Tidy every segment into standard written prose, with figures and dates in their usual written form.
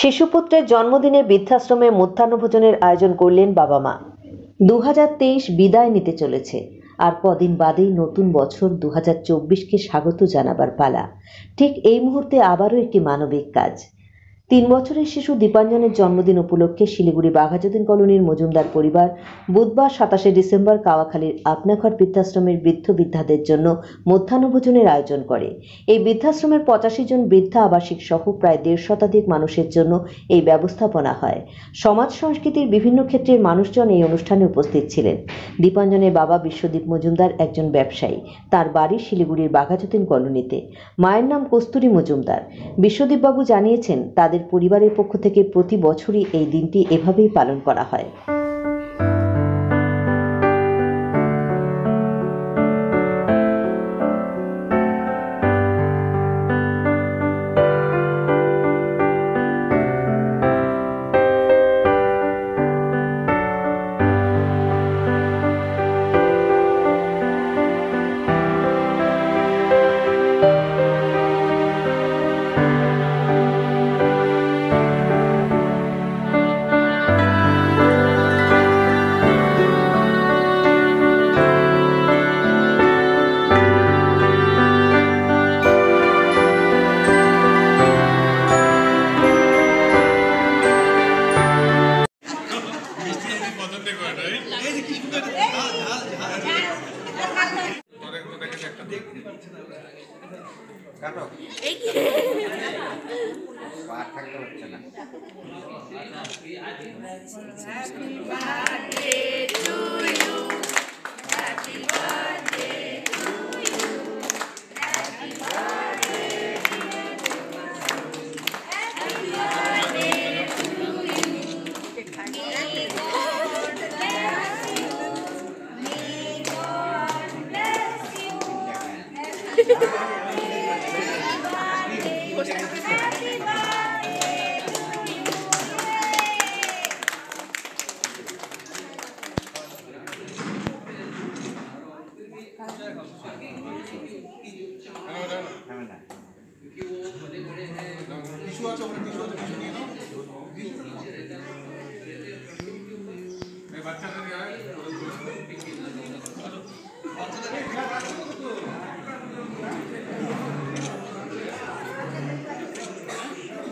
শিশুপুত্রের জন্মদিনে বৃদ্ধাশ্রমে মধ্যাহ্নভোজনের আয়োজন করলেন বাবা মা। 2023 বিদায় নিতে চলেছে, আর কদিন বাদেই নতুন বছর 2024কে স্বাগত জানাবার পালা। ঠিক এই মুহূর্তে আবারও একটি মানবিক কাজ। 3 বছরের শিশু দীপাঞ্জনের জন্মদিন উপলক্ষে শিলিগুড়ি বাঘাযতীন কলোনির মজুমদার পরিবার বুধবার 27 ডিসেম্বর কাওয়াখালীর আপনাঘর বৃদ্ধাশ্রমের বৃদ্ধ বৃদ্ধাদের জন্য মধ্যাহ্নভোজনের আয়োজন করে। এই বৃদ্ধাশ্রমের 85 জন বৃদ্ধা আবাসিক সহ প্রায় 1.5 শতাধিক মানুষের জন্য এই ব্যবস্থাপনা হয়। সমাজ সংস্কৃতির বিভিন্ন ক্ষেত্রের মানুষজন এই অনুষ্ঠানে উপস্থিত ছিলেন। দীপাঞ্জনের বাবা বিশ্বদীপ মজুমদার একজন ব্যবসায়ী। তার বাড়ি শিলিগুড়ির বাঘাযতীন কলোনিতে। মায়ের নাম কস্তুরী মজুমদার। বিশ্বদীপবাবু জানিয়েছেন, তাদের পরিবারের পক্ষ থেকে প্রতি বছরই এই দিনটি এভাবেই পালন করা হয়।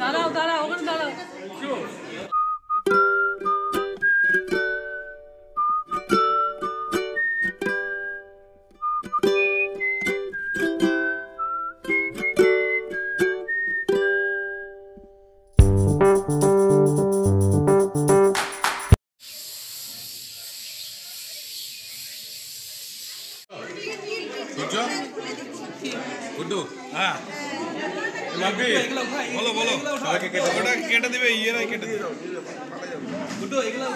দাঁড়াও দাঁড়াও ওখানে দাঁড়াও। গুড্ডু হ্যাঁ বলো বলো সবাইকে কেটে দিবে ইয়েরাই কেটে দিবে গুড্ডু এগুলো